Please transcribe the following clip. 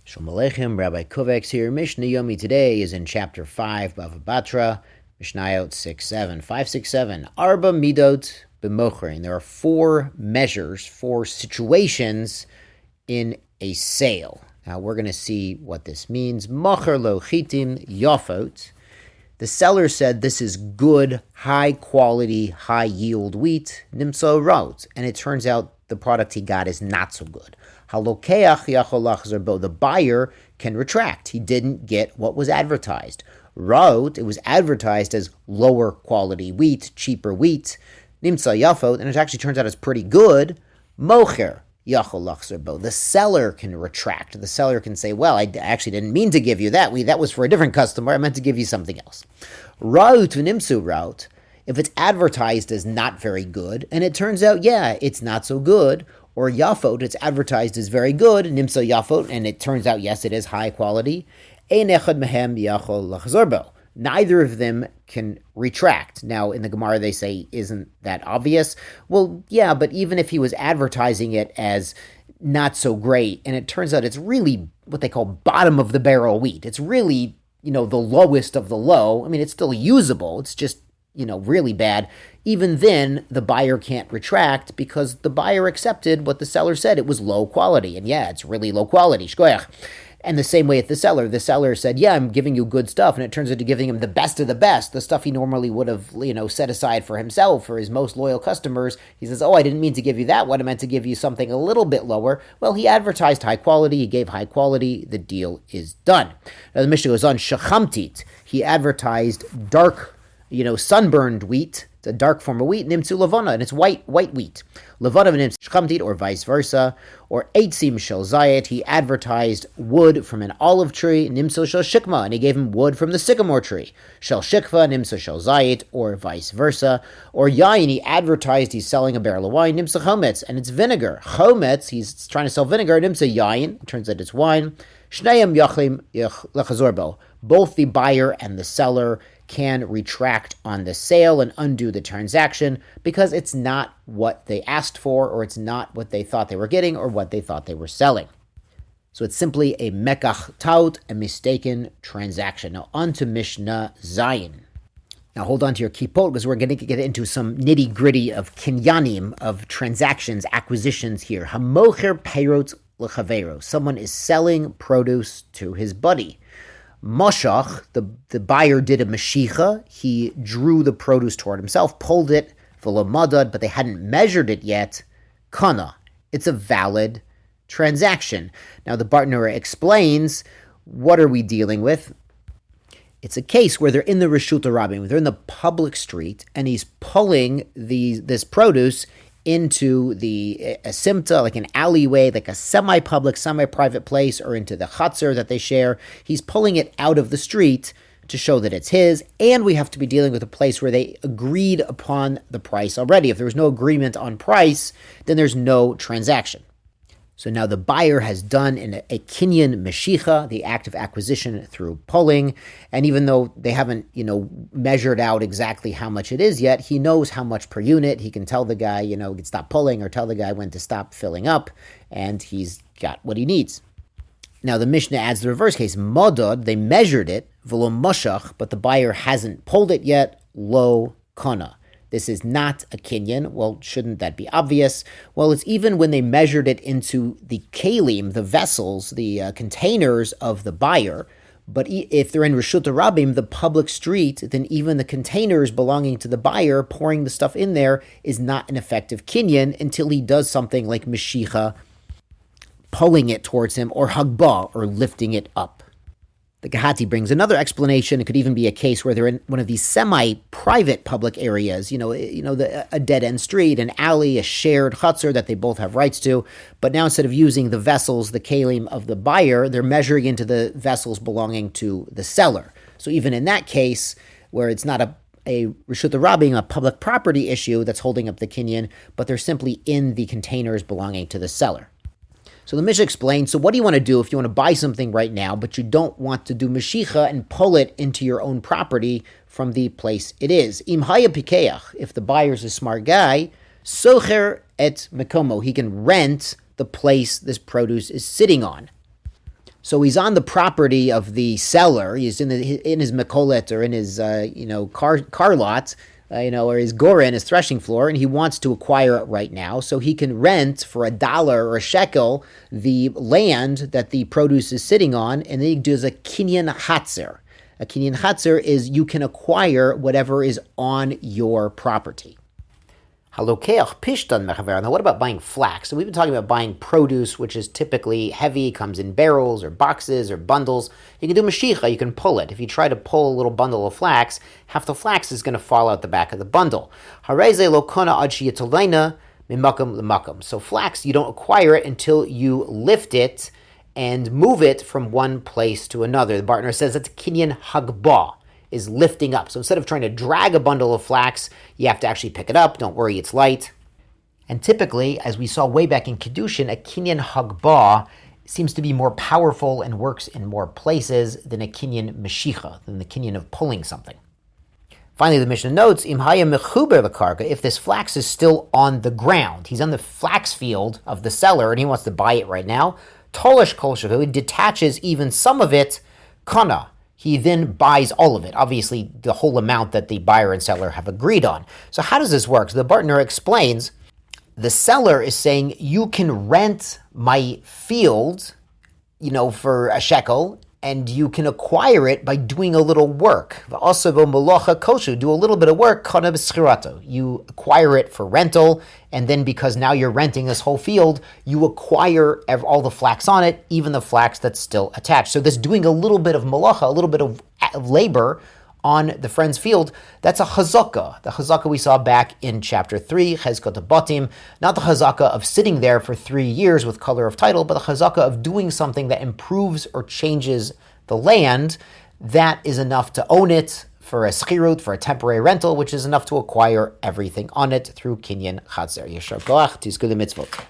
Shalom Aleichem, Rabbi Kovacs here. Mishnah Yomi today is in chapter 5, Bava Batra, Mishnayot 6-7, 5-6-7. Arba midot b'mocherin. There are four measures, four situations in a sale. Now we're going to see what this means. Mocher lo chitim yafot. The seller said this is good, high quality, high yield wheat, nimso raut, and it turns out the product he got is not so good. Halokeach yachol lachzor bo. The buyer can retract. He didn't get what was advertised. Raut, it was advertised as lower quality wheat, cheaper wheat, nimsa yafot, and it actually turns out it's pretty good. Mocher yachol lachzor bo. The seller can retract. The seller can say, well, I actually didn't mean to give you that. That was for a different customer. I meant to give you something else. Raut nimsu raut. If it's advertised as not very good, and it turns out, yeah, it's not so good, or yafot, it's advertised as very good, nimsa yafot, and it turns out, yes, it is high quality, ein echad mehem yachol lachzor bo. Neither of them can retract. Now, in the Gemara, they say, isn't that obvious? Well, yeah, but even if he was advertising it as not so great, and it turns out it's really what they call bottom of the barrel wheat. It's really, the lowest of the low. I mean, it's still usable. It's just, really bad. Even then, the buyer can't retract because the buyer accepted what the seller said. It was low quality. And yeah, it's really low quality. Shkoyach. And the same way at the seller said, yeah, I'm giving you good stuff. And it turns into giving him the best of the best, the stuff he normally would have, set aside for himself, for his most loyal customers. He says, oh, I didn't mean to give you that one. I meant to give you something a little bit lower. Well, he advertised high quality. He gave high quality. The deal is done. Now, the Mishnah goes on, shachamtit. He advertised dark, sunburned wheat. It's a dark form of wheat, nimtzu levana, and it's white wheat. Levana nimtzu shchamtit, or vice versa. Or eitzim shel zayit, he advertised wood from an olive tree, nimtzu shel shikma, and he gave him wood from the sycamore tree. Shel shikva, nimtzu shel zayit, or vice versa. Or yayin, he advertised he's selling a barrel of wine, nimtzu chometz, and it's vinegar. Chometz, he's trying to sell vinegar, nimtzu yayin, it turns out it's wine. Shnayim yachlim lechazor bo. Both the buyer and the seller can retract on the sale and undo the transaction because it's not what they asked for, or it's not what they thought they were getting, or what they thought they were selling. So it's simply a mekach taut, a mistaken transaction. Now on to Mishnah Zayin. Now hold on to your kipot because we're going to get into some nitty gritty of kinyanim, of transactions, acquisitions here. Hamocher peirot lechavero. Someone is selling produce to his buddy. Moshach, the buyer did a meshicha. He drew the produce toward himself, pulled it, v'lo but they hadn't measured it yet. Kana, it's a valid transaction. Now the Batra explains, what are we dealing with? It's a case where they're in the Reshut Rabim, they're in the public street, and he's pulling this produce into a simta, like an alleyway, like a semi-public, semi-private place, or into the chutzner that they share. He's pulling it out of the street to show that it's his, and we have to be dealing with a place where they agreed upon the price already. If there was no agreement on price, then there's no transaction. So now the buyer has done a kinyan meshicha, the act of acquisition through pulling, and even though they haven't, measured out exactly how much it is yet, he knows how much per unit. He can tell the guy, he can stop pulling, or tell the guy when to stop filling up, and he's got what he needs. Now the Mishnah adds the reverse case. Modod, they measured it, v'lo moshach, but the buyer hasn't pulled it yet, lo kana. This is not a kinyan. Well, shouldn't that be obvious? Well, it's even when they measured it into the kalim, the vessels, the containers of the buyer. But if they're in Reshut Rabim, the public street, then even the containers belonging to the buyer, pouring the stuff in there, is not an effective kinyan until he does something like meshicha, pulling it towards him, or hagba, or lifting it up. The Gehati brings another explanation. It could even be a case where they're in one of these semi-private public areas, a dead-end street, an alley, a shared chutzner that they both have rights to. But now instead of using the vessels, the kalim of the buyer, they're measuring into the vessels belonging to the seller. So even in that case, where it's not a Reshut Rabim, a public property issue that's holding up the kinyan, but they're simply in the containers belonging to the seller. So the Mishnah explains, so what do you want to do if you want to buy something right now, but you don't want to do meshicha and pull it into your own property from the place it is? Im haya pikeach, if the buyer's a smart guy, socher et mekomo, he can rent the place this produce is sitting on. So he's on the property of the seller. He's in his mekolet, or in his car lot, or his goren, his threshing floor, and he wants to acquire it right now. So he can rent for $1 or a shekel the land that the produce is sitting on, and then he does a kinyan hatzer. A kinyan hatzer is you can acquire whatever is on your property. Halokeach pishtan mechaver. Now, what about buying flax? So we've been talking about buying produce, which is typically heavy, comes in barrels or boxes or bundles. You can do mashicha, you can pull it. If you try to pull a little bundle of flax, half the flax is going to fall out the back of the bundle. Hareze lokona ad sheyatolena mimakam lemakam. So flax, you don't acquire it until you lift it and move it from one place to another. The Bartner says that's kinyan hagbah, is lifting up. So instead of trying to drag a bundle of flax, you have to actually pick it up. Don't worry, it's light. And typically, as we saw way back in Kiddushin, a kinyan hagbah seems to be more powerful and works in more places than a kinyan meshicha, than the kinyan of pulling something. Finally, the Mishnah notes, Im haya mechuber lekarka, if this flax is still on the ground, he's on the flax field of the seller and he wants to buy it right now, tolish kol shavu, he detaches even some of it, kana, he then buys all of it, obviously the whole amount that the buyer and seller have agreed on. So how does this work? So the Bartner explains, the seller is saying, you can rent my field, for a shekel, and you can acquire it by doing a little work. Also, do a little bit of work, you acquire it for rental, and then because now you're renting this whole field, you acquire all the flax on it, even the flax that's still attached. So this doing a little bit of malacha, a little bit of labor on the friend's field, that's a chazaka. The chazaka we saw back in chapter 3, chezkat batim, not the chazaka of sitting there for 3 years with color of title, but the chazaka of doing something that improves or changes the land. That is enough to own it for a schirut, for a temporary rental, which is enough to acquire everything on it through kinyan chatzer. Yeshar koach, tizku mitzvot.